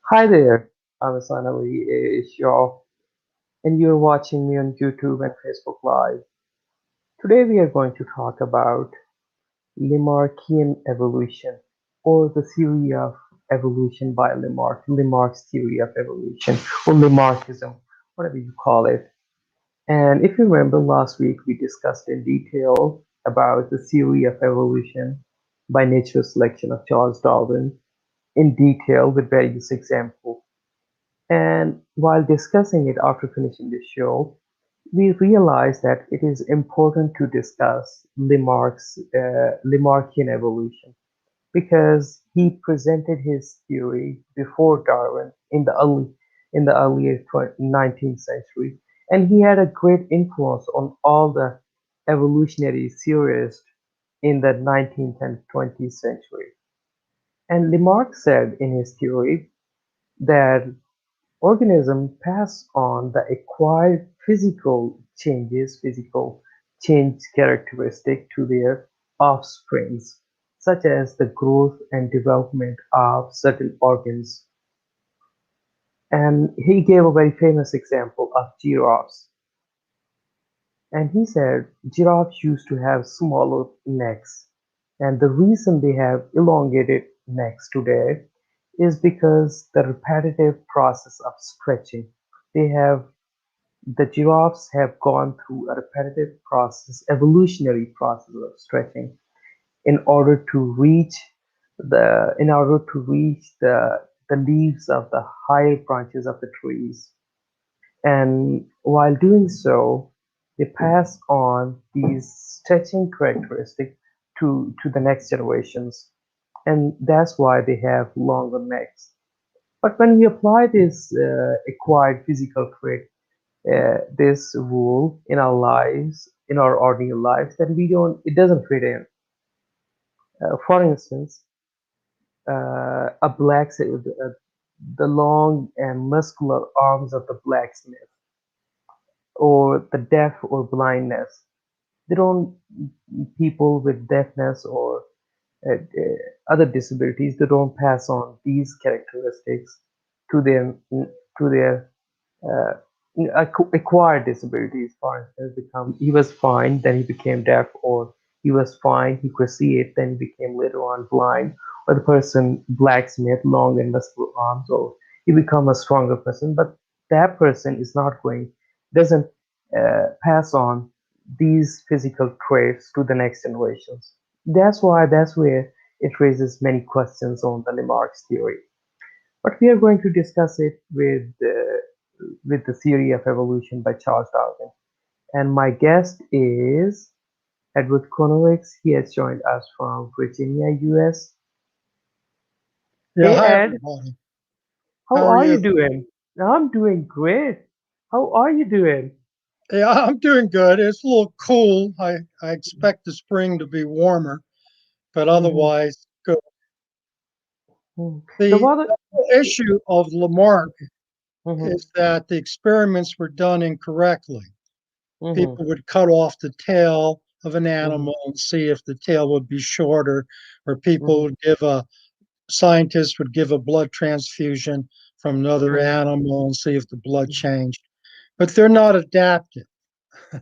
Hi there, I'm Ahsan Show, and you're watching me on YouTube and Facebook Live. Today we are going to talk about Lamarckian evolution, or the theory of evolution by Lamarck, Lamarck's theory of evolution, or Lamarckism, whatever you call it. And if you remember last week, we discussed in detail about the theory of evolution by natural selection of Charles Darwin in detail with various examples. And while discussing it after finishing the show, we realized that it is important to discuss Lamarckian evolution because he presented his theory before Darwin in the early 19th century, and he had a great influence on all the evolutionary theorists in the 19th and 20th century. And Lamarck said in his theory that organisms pass on the acquired physical change characteristic to their offsprings, such as the growth and development of certain organs. And he gave a very famous example of giraffes. And he said giraffes used to have smaller necks. And the reason they have elongated necks today is because the repetitive process of stretching. They have The giraffes have gone through a repetitive process, evolutionary process of stretching in order to reach the leaves of the higher branches of the trees. And while doing so, they pass on these stretching characteristics to the next generations. And that's why they have longer necks. But when we apply this acquired physical trait, this rule in our lives, in our ordinary lives, then it doesn't fit in. For instance, the long and muscular arms of the blacksmith, or the deaf or blindness. They don't, People with deafness or other disabilities, they don't pass on these characteristics to their uh, acquired disabilities. For instance, he was fine, then he became deaf, or he was fine, he could see it, then he became later on blind. Or the person blacksmith, long and muscular arms, or he become a stronger person. But that person is not going, doesn't pass on these physical traits to the next generations. That's where it raises many questions on the Lamarck's theory. But we are going to discuss it with the theory of evolution by Charles Darwin. And my guest is Edward Konowicz. He has joined us from Virginia, US. Yeah, Hey hi Ed, everybody. how How are are you you? doing? I'm doing great. How are you doing? Yeah, I'm doing good. It's a little cool. I expect the spring to be warmer, but Mhm, otherwise good. mhm. The The water. whole issue of Lamarck Mhm, is that the experiments were done incorrectly. mhm, People would cut off the tail of an mhm, animal and see if the tail would be shorter, or people mhm, would give a scientist would give a blood transfusion from another mhm, animal and see if the blood changed. But they're not adapted.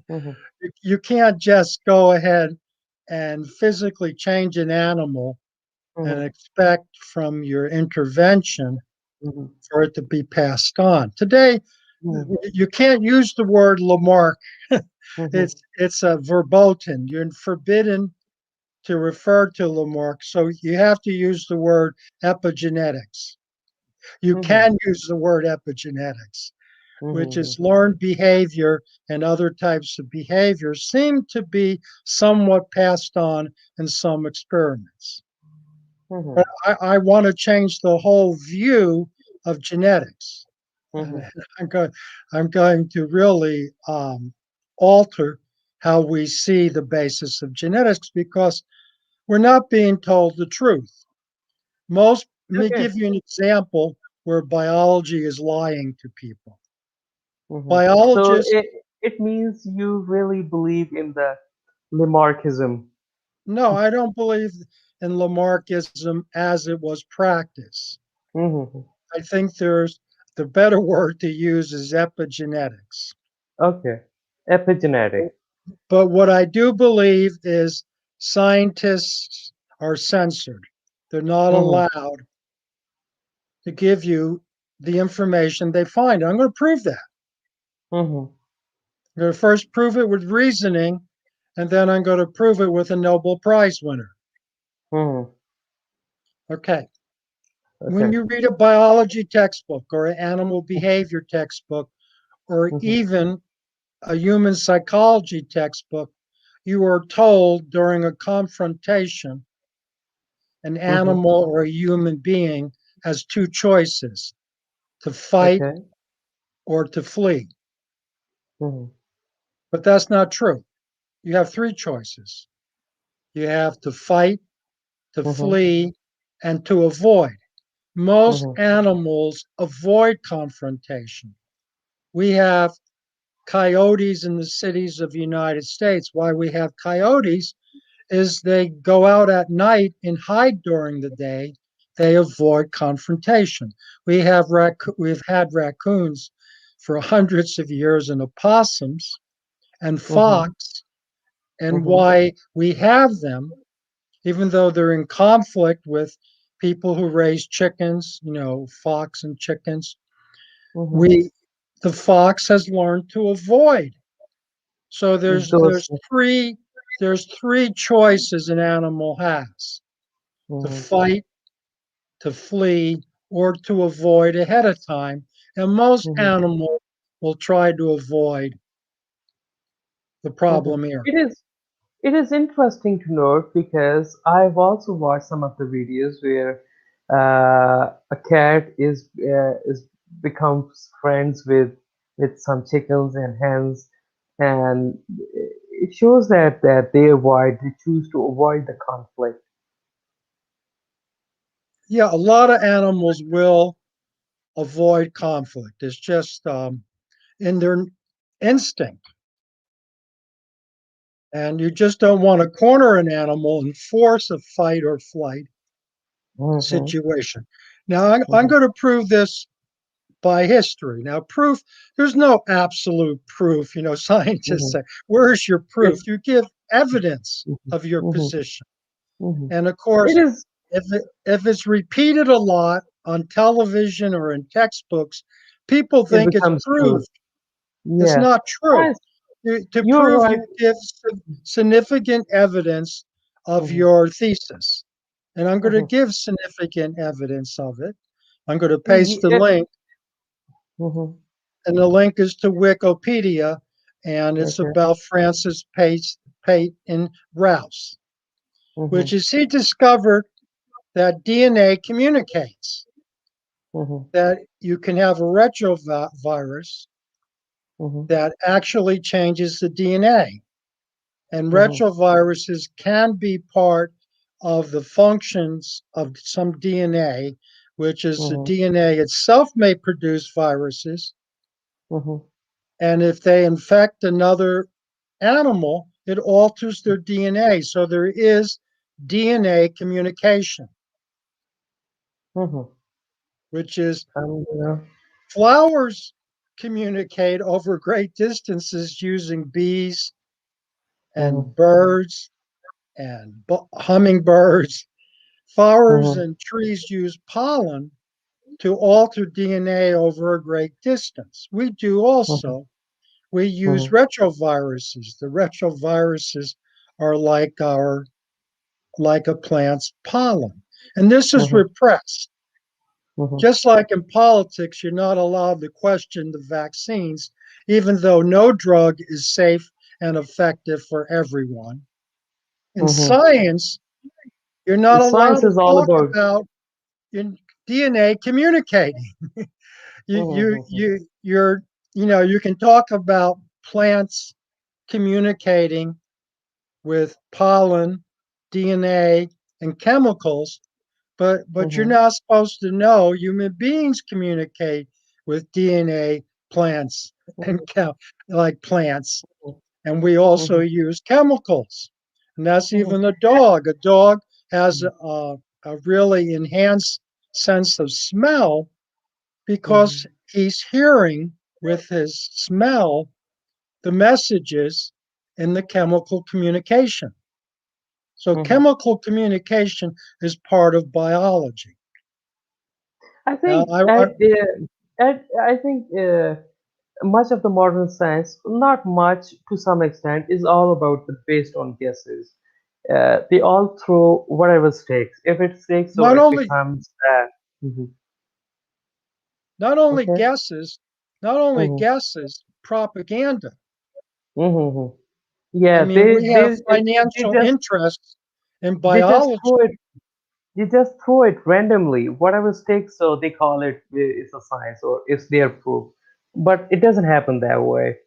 mhm, You can't just go ahead and physically change an animal and mhm, expect from your intervention mhm, for it to be passed on. Today, mhm, you can't use the word Lamarck. mhm, It's a verboten. You're forbidden to refer to Lamarck, so you have to use the word epigenetics. You mhm, can use the word epigenetics, which mhm, is learned behavior, and other types of behavior seem to be somewhat passed on in some experiments. mhm, But I want to change the whole view of genetics. And mhm, I'm going to really alter how we see the basis of genetics because we're not being told the truth. Let me okay. give you an example where biology is lying to people. Mhm. So Biologists it means you really believe in the Lamarckism. No, I don't believe in Lamarckism as it was practiced. Mhm, I think there's the better word to use is epigenetics. Okay. Epigenetic. But what I do believe is scientists are censored. They're not Mm-hmm. allowed to give you the information they find. I'm going to prove that. Mm-hmm. I'm going to first prove it with reasoning, and then I'm going to prove it with a Nobel Prize winner. Mm-hmm. Okay. When Okay. you read a biology textbook or an animal behavior textbook or Mm-hmm. even a human psychology textbook, you are told during a confrontation an Mm-hmm. animal or a human being has two choices: to fight Okay. or to flee. Mm-hmm. But that's not true. You have three choices: you have to fight, to Mm-hmm. flee, and to avoid. Most Mm-hmm. animals avoid confrontation. We have coyotes in the cities of the United States. Why we have coyotes is they go out at night and hide during the day. They avoid confrontation. We've had raccoons for hundreds of years and opossums and Mm-hmm. fox. And Mm-hmm. why we have them, even though they're in conflict with people who raise chickens, fox and chickens, Mm-hmm. we the fox has learned to avoid. So Those. there's three choices an animal has: to Mm-hmm. fight, to flee, or to avoid ahead of time. And most Mm-hmm. animals will try to avoid the Mm-hmm. problem area. It is interesting to note because I've also watched some of the videos where a cat is becomes friends with some chickens and hens, and it shows that they choose to avoid the conflict. Yeah, a lot of animals will avoid conflict. It's just in their instinct. And you just don't want to corner an animal and force a fight or flight Mm-hmm. situation. Now, I'm Mm-hmm. going to prove this by history. Now, proof, there's no absolute proof. Scientists Mm-hmm. say, where's your It, proof? You give evidence mm-hmm. of your Mm-hmm. position. Mm-hmm. And of It course, is. if it's repeated a lot on television or in textbooks, people It think it's becomes true. proved. It's Yeah. not true. Yes, To you're prove, right. you give significant evidence of Mm-hmm. your thesis. And I'm going to Mm-hmm. give significant evidence of it. I'm going to paste You, the link, mm-hmm. and the link is to Wikipedia, and it's Okay. about Francis Peyton Rouse, Mm-hmm. which is he discovered that DNA communicates, Mm-hmm. that you can have a retrovirus Mm-hmm. that actually changes the DNA. And Mm-hmm. retroviruses can be part of the functions of some DNA, which is the Mm-hmm. DNA itself may produce viruses. Mm-hmm. And if they infect another animal, it alters their DNA. So there is DNA communication, Mm-hmm. which is Yeah. flowers communicate over great distances using bees Mm-hmm. and birds and hummingbirds. Flowers Mm-hmm. and trees use pollen to alter DNA over a great distance. We do Mm-hmm. also. We use Mm-hmm. retroviruses. The retroviruses are like a plant's pollen. And this is Mm-hmm. repressed. Mm-hmm. Just like in politics, you're not allowed to question the vaccines, even though no drug is safe and effective for everyone. In Mm-hmm. science, you're not allowed Science to is all talk about. about your DNA communicating. You you Mm-hmm. you you're you can talk about plants communicating with pollen, DNA, and chemicals, but you're Mm-hmm. not supposed to know human beings communicate with DNA, plants, and like plants, and we also Mm-hmm. use chemicals, and that's Mm-hmm. even a dog. A dog has a really enhanced sense of smell because Mhm. he's hearing with his smell the messages in the chemical communication. So, Mhm. chemical communication is part of biology. I Now, think I think much of the modern science, not much to some extent, is all about the based on guesses. They all throw whatever sticks. If it sticks, so not it only becomes. Mhm. not only Okay. guesses, not only Hmm. guesses, propaganda. Hmm. I Yeah, mean, we have they financial just interests in they just biology. throw it. They just throw it randomly. Whatever sticks, so they call it it's a science or it's their proof. But it doesn't happen that way.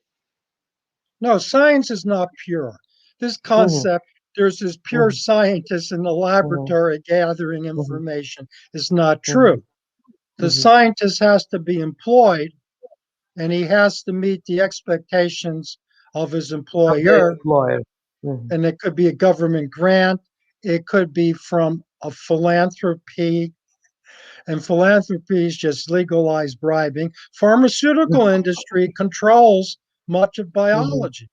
No, science is not pure. This Hmm. concept, there's this pure Hmm. scientist in the Hmm. laboratory gathering Hmm. information, is not Hmm. true. The Hmm. scientist has to be employed and he has to meet the expectations of his Of the employer. employer. Hmm. And it could be a government grant, it could be from a philanthropy, and philanthropy is just legalized bribing. Pharmaceutical industry controls much of Hmm. biology.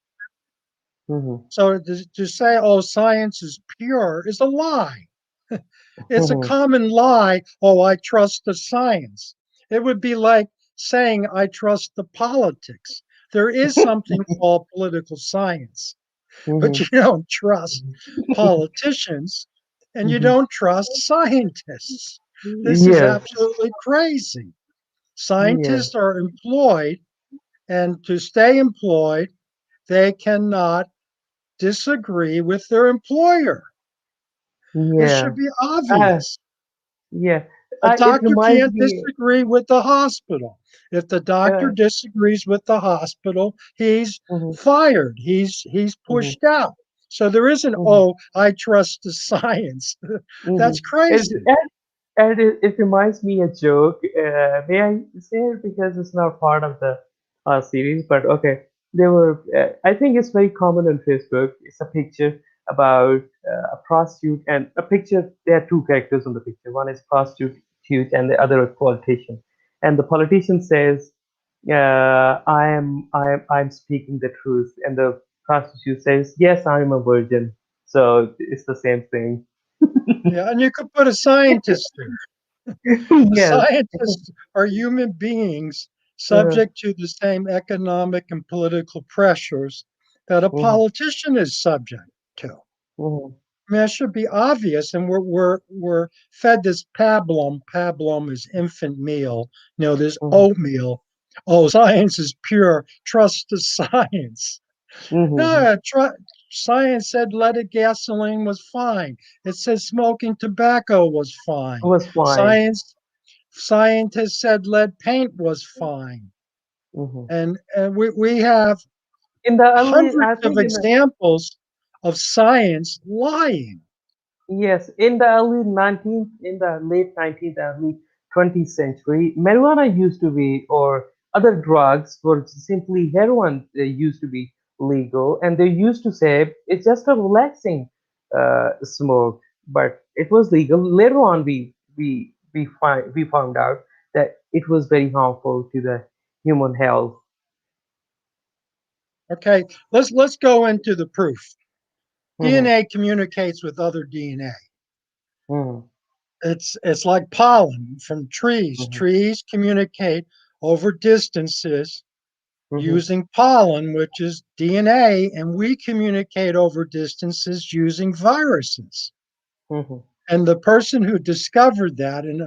Hmm. So to say, oh, science is pure is a lie. It's a Hmm. common lie. Oh, I trust the science. It would be like saying I trust the politics. There is something called political science, but Hmm. you don't trust politicians and you Hmm. don't trust scientists. This is Yes. absolutely crazy. Yeah. Scientists are employed, and to stay employed, they cannot disagree with their employer. It Yeah. should be Uh, obvious. yeah. A It doctor reminds can't me. disagree with the hospital. If the doctor Uh, disagrees with the hospital, he's mhm, fired. He's mhm, pushed out. So there isn't, mhm, oh, I trust the science. That's mhm. It, crazy. it reminds me a joke. May I say it because it's not part of the series? But okay, there were. I think it's very common on Facebook. It's a picture about a prostitute and a picture. There are two characters on the picture. One is prostitute, and the other is politician. And the politician says, I'm speaking the truth," and the prostitute says, "Yes, I am a virgin." So it's the same thing. Yeah, and you could put a scientist there. The Yes. scientists are human beings Uh, subject to the same economic and political pressures that a mhm, politician is subject to. mhm, I mean, that should be obvious, and we're fed this pablum. Pablum is infant meal. This mhm, oatmeal. Oh, science is pure. Trust the science. mhm. No, science said leaded gasoline was fine. It said smoking tobacco was It fine. was fine. Scientists said lead paint was fine. Mhm. And we have In the early, hundreds I of think in the examples of science lying. yes, in the late 19th, early 20th century, marijuana used to be, or other drugs, were simply heroin. They used to be legal, and they used to say it's just a relaxing smoke, but it was legal. Later on, we found out that it was very harmful to the human health. Okay, let's go into the proof. Hmm. DNA communicates with other DNA. Hmm. It's like pollen from trees. Hmm. Trees communicate over distances Hmm. using pollen, which is DNA, and we communicate over distances using viruses. Hmm. And the person who discovered that, and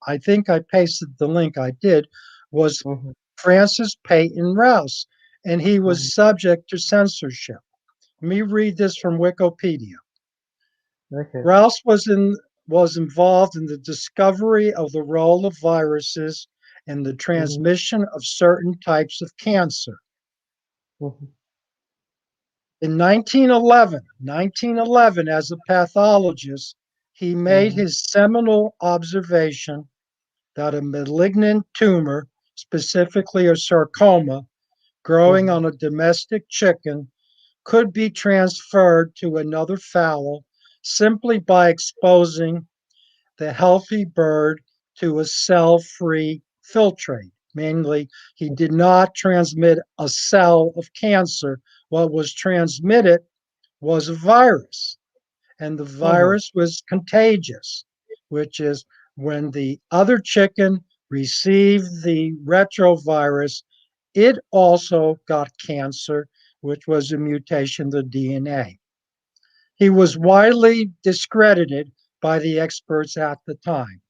I think I pasted the link I did, was Hmm. Francis Peyton Rouse, and he Hmm. was subject to censorship. Let me read this from Wikipedia. Okay. Rouse was involved in the discovery of the role of viruses in the Hmm. transmission of certain types of cancer. Hmm. In 1911, as a pathologist, he made Hmm. his seminal observation that a malignant tumor, specifically a sarcoma, growing Hmm. on a domestic chicken, could be transferred to another fowl simply by exposing the healthy bird to a cell free infiltrate. Mainly, he did not transmit a cell of cancer. What was transmitted was a virus, and the Mhm. virus was contagious, which is when the other chicken received the retrovirus, it also got cancer, which was a mutation of the DNA. He was widely discredited by the experts at the time.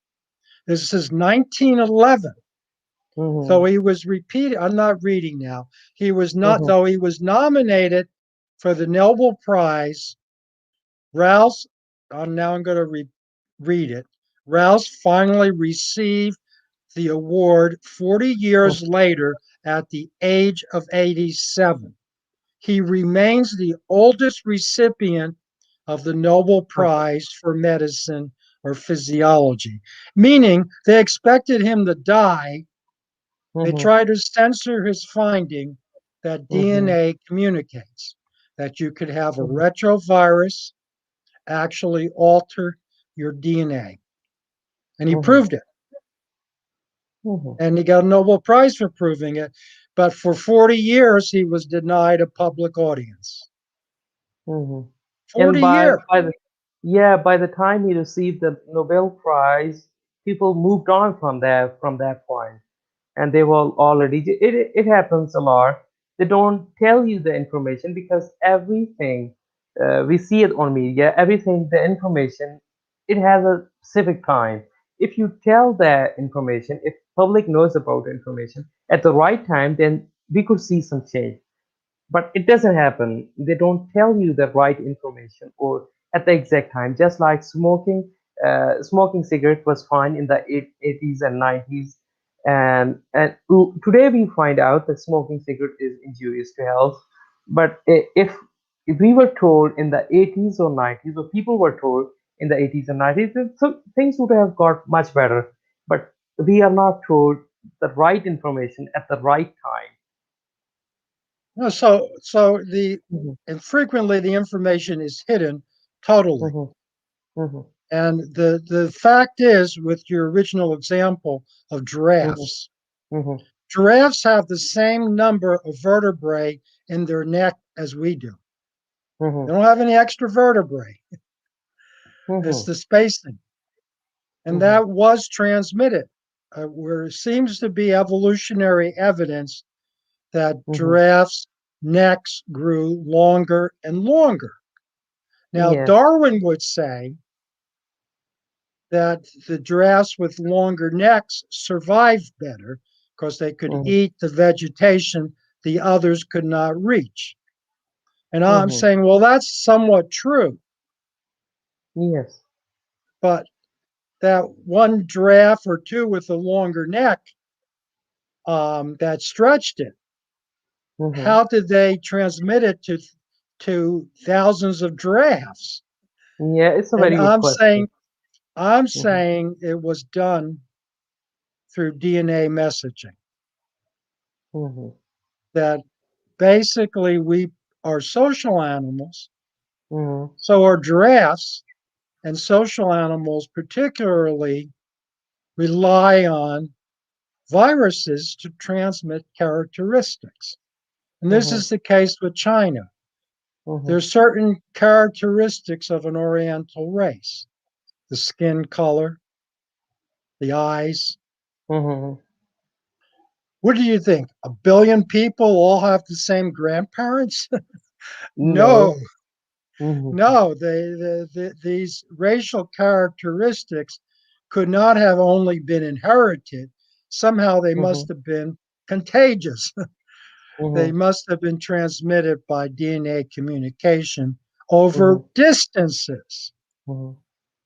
This is 1911. So Mhm. he was repeated. I'm not reading now. He was not, Mhm. though he was nominated for the Nobel Prize. Rouse, now I'm going to read it. Rouse finally received the award 40 years later at the age of 87. He remains the oldest recipient of the Nobel Prize for Medicine or Physiology, meaning they expected him to die. They Mhm. tried to censor his finding that Mhm. DNA communicates, that you could have a Mhm. retrovirus actually alter your DNA. And he Mhm. proved it. Mhm. And he got a Nobel Prize for proving it. But for 40 years, he was denied a public audience. Mhm. And 40 years. by the time he received the Nobel Prize, people moved on from that point, and they were already. It happens a lot. They don't tell you the information because everything we see it on media. Everything, the information, it has a specific time. If you tell that information, if public knows about the information at the right time, then we could see some change, but it doesn't happen. They don't tell you the right information or at the exact time. Just like smoking cigarette was fine in the 80s and 90s, and today we find out that smoking cigarette is injurious to health. But if we were told in the 80s or 90s, or people were told in the 80s and 90s, then so things would have got much better. But we are not told the right information at the right time. No, so the Mhm. and frequently the information is hidden totally. Mhm. Mhm. And the fact is, with your original example of Mhm. giraffes, Mhm. giraffes have the same number of vertebrae in their neck as we do. They Mhm. don't have any extra vertebrae. It's Mhm. the spacing. And Mhm. that was transmitted, where it seems to be evolutionary evidence that Mhm. giraffes' necks grew longer and longer. Now, Yes. Darwin would say that the giraffes with longer necks survived better because they could Mhm. eat the vegetation the others could not reach. And I'm Mhm. saying, well, that's somewhat true, Yes. but that one giraffe or two with a longer neck that stretched it, Mhm. how did they transmit it to thousands of giraffes? Yeah, it's a And very good question. I'm Mhm. saying it was done through DNA messaging. Mhm. That basically we are social animals, Mhm. so are giraffes, and social animals particularly rely on viruses to transmit characteristics. And this Mhm. is the case with China. There Mhm. are certain characteristics of an Oriental race: the skin color, the eyes. Mhm. What do you think? A billion people all have the same grandparents? No, No. Mhm. no. These racial characteristics could not have only been inherited. Somehow they must Mhm. have been contagious. They Mhm. must have been transmitted by DNA communication over Mhm. distances. Mhm.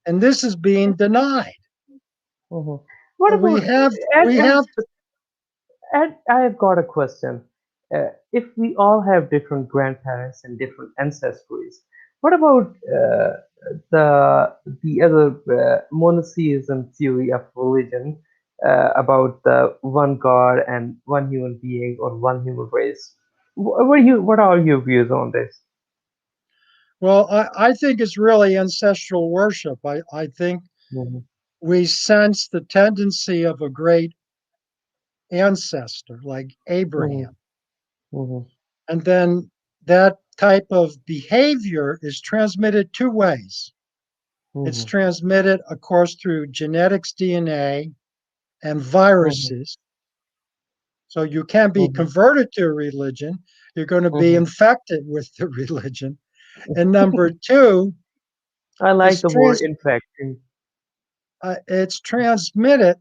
And this is being denied. Mhm. What So about we and have And I have got a question. If we all have different grandparents and different ancestries, what about the other monotheism theory of religion about the one God and one human being or one human race? What are your views on this? well, I think it's really ancestral worship. I think Mhm. we sense the tendency of a great ancestor, like Mhm. Abraham. Mhm. And then that type of behavior is transmitted two ways. It's Mhm. transmitted, of course, through genetics, DNA, and Mhm. viruses. So you can't be Mhm. converted to a religion. You're going to be Mhm. infected with the religion. And number two, I like it's the word infection. it's transmitted.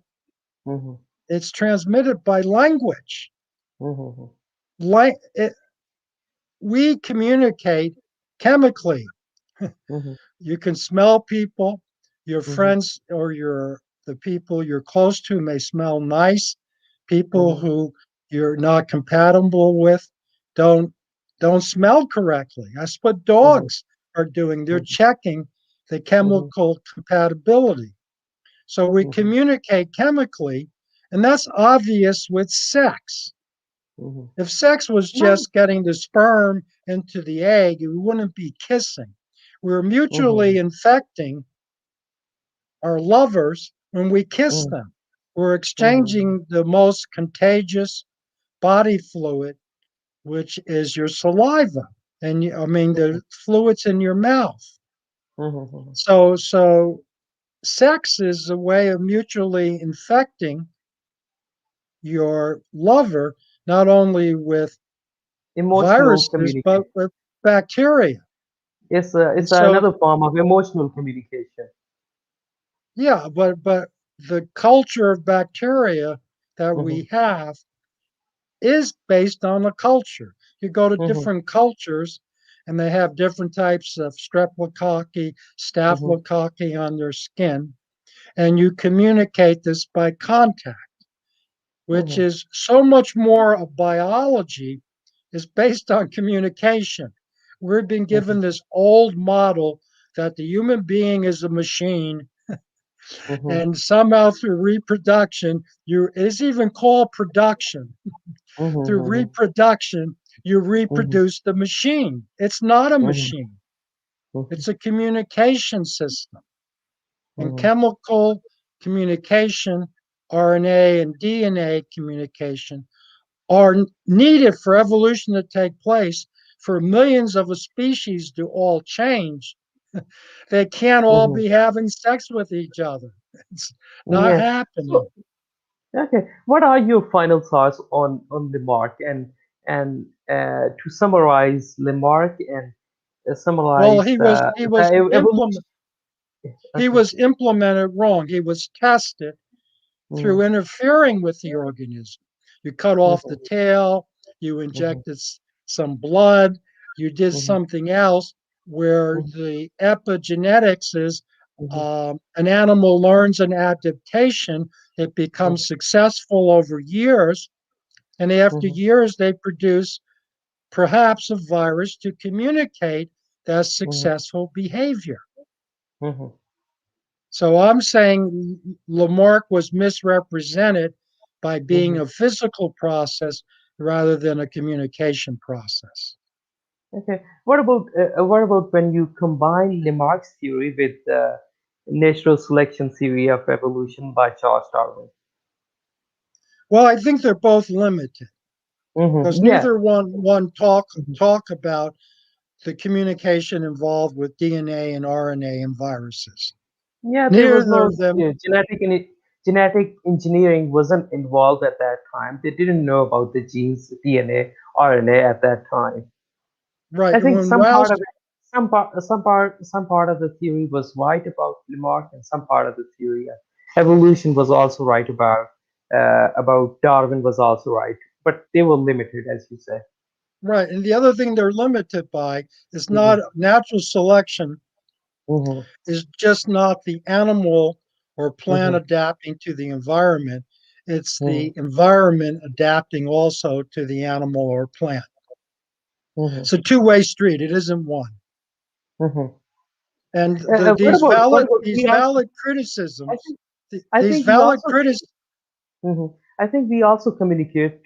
Mhm. It's transmitted by language. Mhm. Like we communicate chemically. Mhm. You can smell people. Your Mhm. friends or the people you're close to may smell nice. People Mhm. who you're not compatible with don't don't smell correctly. That's what Mhm. dogs are doing. They're Mhm. checking the Mhm. chemical compatibility. So we Mhm. communicate chemically, and that's obvious with sex. Mhm. If sex was No. just getting the sperm into the egg, we wouldn't be kissing. We're mutually Mhm. infecting our lovers when we kiss Mhm. them. We're Mhm. exchanging the most contagious body fluid, which is your saliva, and I mean Mhm. the fluids in your mouth. Mhm. So sex is a way of mutually infecting your lover, not only with Emotional viruses but communication. with bacteria. And It's so, another form of emotional communication. yeah, but the culture of bacteria that Mhm. we have is based on a culture. You go to Mhm. different cultures and they have different types of streptococci, Mhm. staphylococci on their skin, and you communicate this by contact, which Mhm. is so much more of biology is based on communication. We've been Mhm. given this old model that the human being is a machine, Mhm. and somehow through reproduction, you it's even called production. Through Mhm. reproduction, you Mhm. reproduce the machine. It's not a Mhm. machine. Mhm. It's a communication system. And Mhm. chemical communication, RNA and DNA communication, are needed for evolution to take place for millions of a species to all change. They can't all Mhm. be having sex with each other. It's not Yeah. happening. So, okay. What are your final thoughts on Lamarck and to summarize Lamarck and Well, summarize evolution? he Okay. was implemented wrong. He was tested through Mhm. interfering with the organism. You cut off the Mhm. tail, you Mhm. injected some blood, you did Mhm. something else where Mhm. the epigenetics is Mhm. an animal learns an adaptation, it Mhm. becomes successful over years, and after Mhm. years, they produce perhaps a virus to communicate that Mhm. successful behavior. Mhm. So I'm saying Lamarck was misrepresented by being Mhm. a physical process rather than a communication process. Okay. What about when you combine Lamarck's theory with the natural selection theory of evolution by Charles Darwin? Well, I think they're both limited because Yeah. neither one Mhm. talk about the communication involved with DNA and RNA and viruses. Yeah, there was Neither no of them, genetic engineering wasn't involved at that time. They didn't know about the genes, DNA, RNA at that time. right? I And think when some part of whilst it, some part of the theory was right about Lamarck, and some part of the theory of evolution was also right about Darwin was also right, but they were limited, as you say. right, and the other thing they're limited by is Hmm. not natural selection Hmm. is just not the animal or plant Hmm. adapting to the environment. It's Hmm. the environment adapting also to the animal or plant. Hmm. It's a two-way street. It isn't one. Hmm. And What about these we also? valid I criticisms, think I these think we valid also criticisms. Mhm. I think we also communicate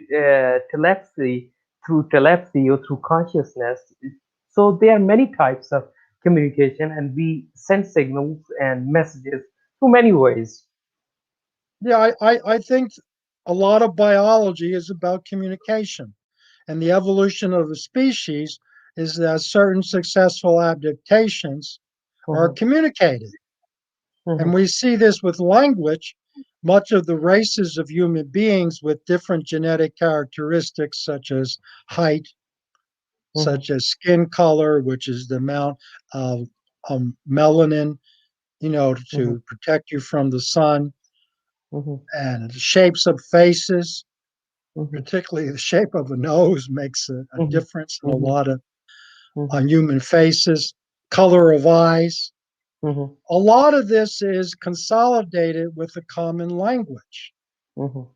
through telepathy or through consciousness. So there are many types of communication, and we send signals and messages through many ways. Yeah, I think A lot of biology is about communication. And the evolution of a species is that certain successful adaptations are Mhm, communicated. And mhm, we see this with language. Much of the races of human beings with different genetic characteristics, such as height, mhm, such as skin color, which is the amount of melanin, mhm, to protect you from the sun, mhm, and shapes of faces, mhm, particularly the shape of a nose makes a mhm, difference in a mhm, lot of mhm, on human faces, color of eyes. mhm, A lot of this is consolidated with a common language. mhm,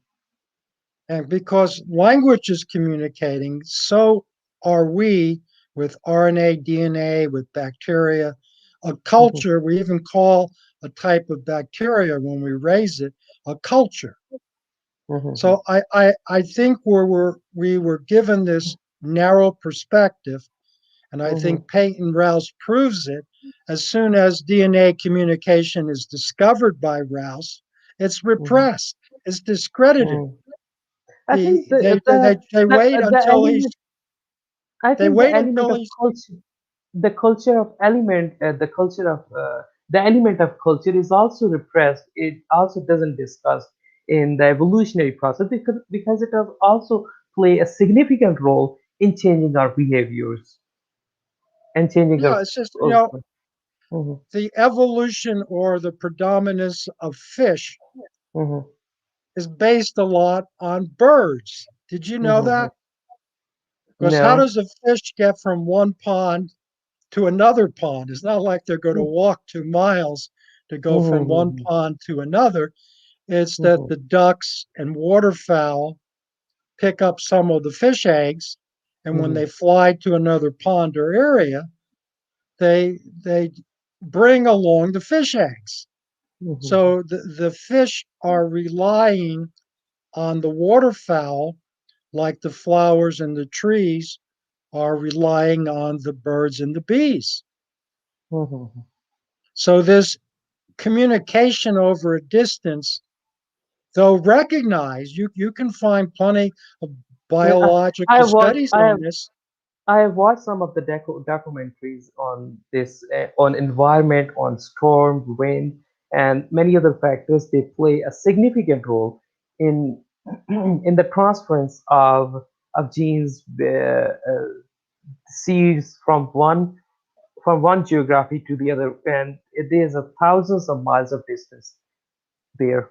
And because language is communicating, so are we with RNA, DNA, with bacteria. A mhm, culture, we even call a type of bacteria when we raise it a culture. mhm, So I think we were given this narrow perspective, and I mhm, think Peyton Rouse proves it. As soon as DNA communication is discovered by Rouse, it's mhm, repressed, it's discredited. mhm. I think the They wait the until he's element. I they think the wait element until of he's culture, the culture of element, the element of culture is also repressed. It also doesn't discuss in the evolutionary process because it does also play a significant role in changing our behaviors and changing yeah, our. it's just Mhm, the evolution or the predominance of fish mhm, is based a lot on birds. Did you know mhm. that? Because how No. does a fish get from one pond to another pond? It's not like they're going to walk 2 miles to go from one Mhm, pond to another. It's that mhm, the ducks and waterfowl pick up some of the fish eggs, and when mhm, they fly to another pond or area, they bring along the fish eggs. mhm, So the fish are relying on the waterfowl, like the flowers and the trees are relying on the birds and the bees. mhm. So this communication over a distance, though recognized, you can find plenty of Yeah, I biological have watched. studies on this. I have watched some of the documentaries on this, on environment, on storm, wind, and many other factors. They play a significant role in in the transference of genes, seeds from one geography to the other, and there's a thousands of miles of distance there.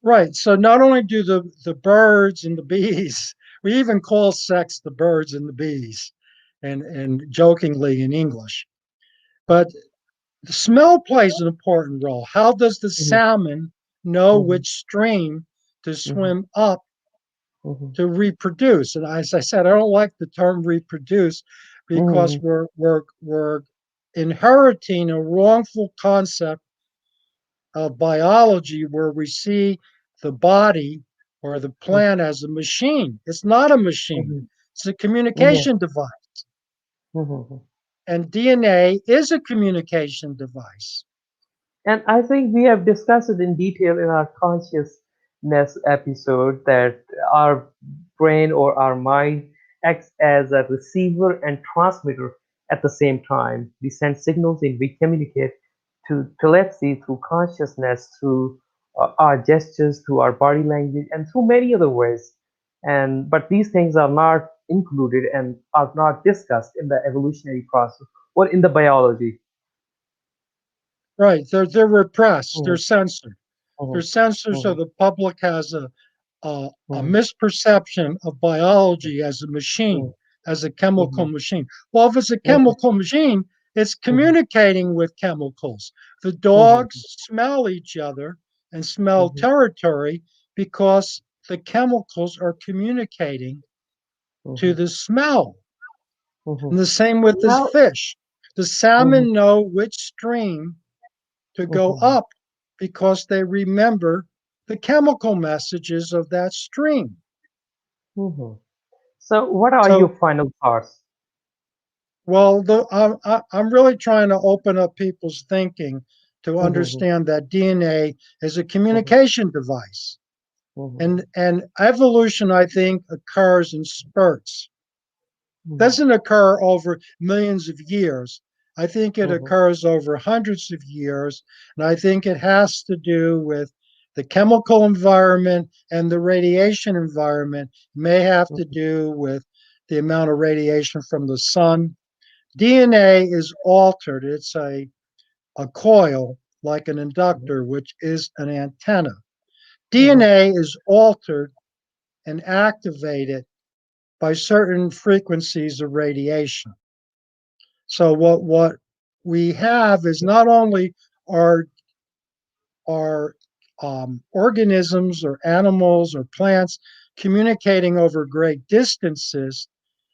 Right. So not only do the birds and the bees, we even call sex the birds and the bees, and jokingly in English. But the smell plays an important role. How does the Mhm, salmon know mhm, which stream to mhm, swim up mhm, to reproduce? And as I said, I don't like the term reproduce because mhm, we're inheriting a wrongful concept of biology where we see the body or the plant as a machine. It's not a machine. mhm, It's a mhm, yeah. communication device. Mhm. And DNA is a communication device. And I think we have discussed it in detail in our consciousness episode that our brain or our mind acts as a receiver and transmitter at the same time. We send signals and we communicate to telepathy through consciousness, through our gestures, through our body language, and through many other ways. And but these things are not included and are not discussed in the evolutionary process or in the biology. Right. They're repressed. They're Mhm, censored. They're mhm, censored so mhm, the public has a mhm, misperception of biology as a machine, mhm. as a chemical Mhm, machine. Well, if it's a mhm, chemical machine, it's mhm, communicating with chemicals. The mhm, dogs smell each other and smell mhm, territory because the chemicals are communicating to mhm, the smell. And mhm. the same with the Now, fish. The mhm, salmon know which stream to go mhm, up because they remember the chemical messages of that stream. mhm. So, what are your So, final thoughts? well, I'm really trying to open up people's thinking to Mhm, understand that DNA is a mhm, communication device. Mhm. And evolution, I think, occurs in spurts. Mhm. Doesn't occur over millions of years. I think it Mhm. occurs over hundreds of years, and I think it has to do with the chemical environment and the radiation environment. It may have to Mhm. do with the amount of radiation from the sun. DNA is altered. It's a coil like an Mhm. inductor, which is an antenna. Mhm. DNA is altered and activated by certain frequencies of radiation. So what we have is not only our our organisms or animals or plants communicating over great distances,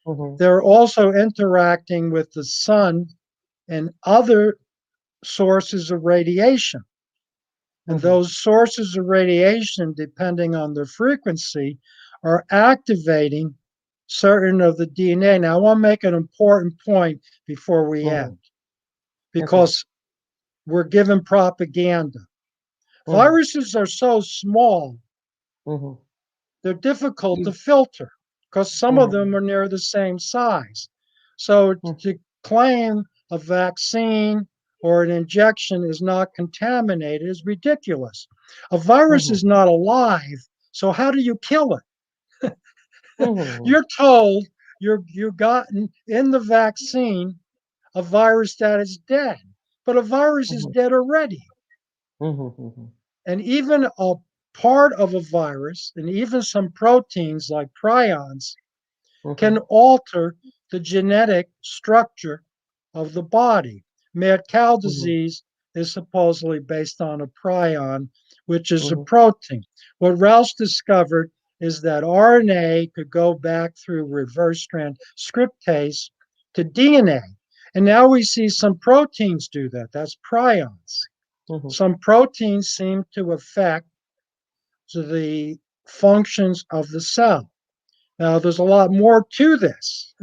Mhm. they're also interacting with the sun and other sources of radiation. And Mhm. those sources of radiation, depending on their frequency, are activating certain of the DNA. Now, I want to make an important point before we Mhm. end, Okay. because we're given propaganda. Mhm. Viruses are so small, Mhm. they're difficult to Mm. filter because some of them Mhm. are near the same size. So Mhm. to claim a vaccine or an injection is not contaminated is ridiculous. A virus Mhm. is not alive, so how do you kill it? Mhm. You're told you've gotten in the vaccine a virus that is dead, but a virus is Mhm. dead already. Mhm. Mhm. And even a part of a virus, and even some proteins like prions, can Mhm. alter the genetic structure of the body. Mad cow Mhm. disease is supposedly based on a prion, which is a Mhm. protein. What Rouse discovered is that RNA could go back through reverse transcriptase to DNA. And now we see some proteins do that. That's prions. Mhm. Some proteins seem to affect the functions of the cell. Now, there's a lot more to this.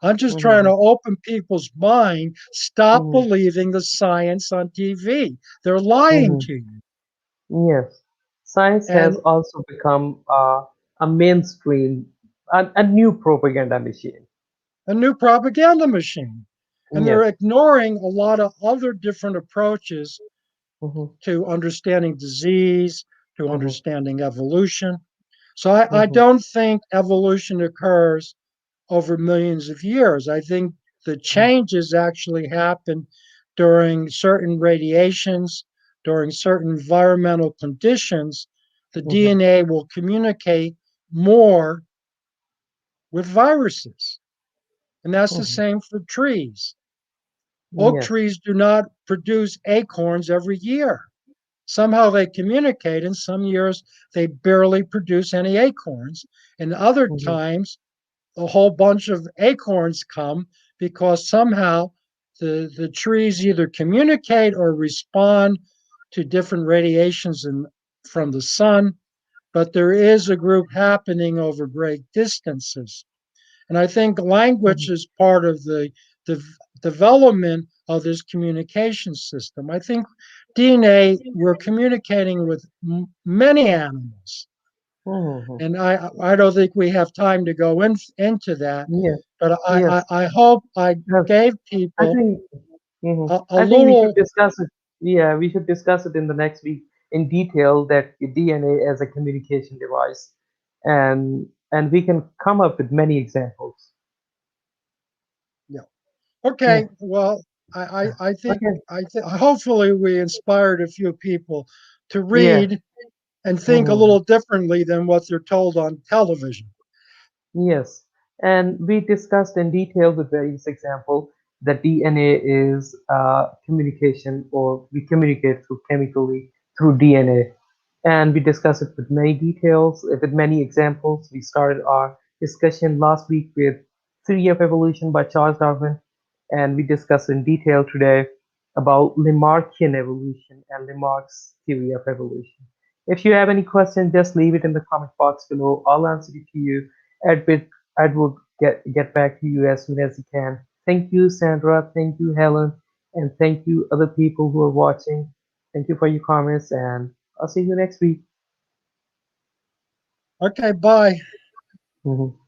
I'm just trying to Mhm. open people's mind. Stop Mhm. believing the science on TV. They're lying Mhm. to you. Yes, science has And also become a mainstream, a new propaganda machine. a new propaganda machine. And they're Yes. ignoring a lot of other different approaches Mhm. to understanding disease, to Mhm. understanding evolution. So I Mhm. don't think evolution occurs over millions of years. I think the changes actually happen during certain radiations, during certain environmental conditions. The Mhm. DNA will communicate more with viruses. And that's the Mhm. same for trees. Oak Yes. trees do not produce acorns every year. Somehow they communicate, and some years they barely produce any acorns. And other Mhm. times a whole bunch of acorns come because somehow the trees either communicate or respond to different radiations from the sun, but there is a group happening over great distances. And I think language Mhm. is part of the development of this communication system. I think DNA, we're communicating with many animals, Mhm. and I don't think we have time to go into that. Yes. But Yes. I hope I Yes. gave I people think. Mhm. a I think we should little. discuss it. Yeah, we should discuss it in the next week in detail. That DNA as a communication device, and we can come up with many examples. Yeah. Yeah. Okay. Well, I think Okay. hopefully we inspired a few people to Yeah. read and think a Mhm. little differently than what they're told on television. Yes, and we discussed in detail with various examples that DNA is communication, or we communicate through chemically through DNA, and we discussed it with many details, with many examples. We started our discussion last week with Theory of Evolution by Charles Darwin, and we discussed in detail today about Lamarckian evolution and Lamarck's theory of evolution. If you have any questions, just leave it in the comment box below. I'll answer it to you. Edward, Edward get back to you as soon as he can. Thank you, Sandra. Thank you, Helen, and thank you, other people who are watching. Thank you for your comments, and I'll see you next week. Okay, bye. Mhm.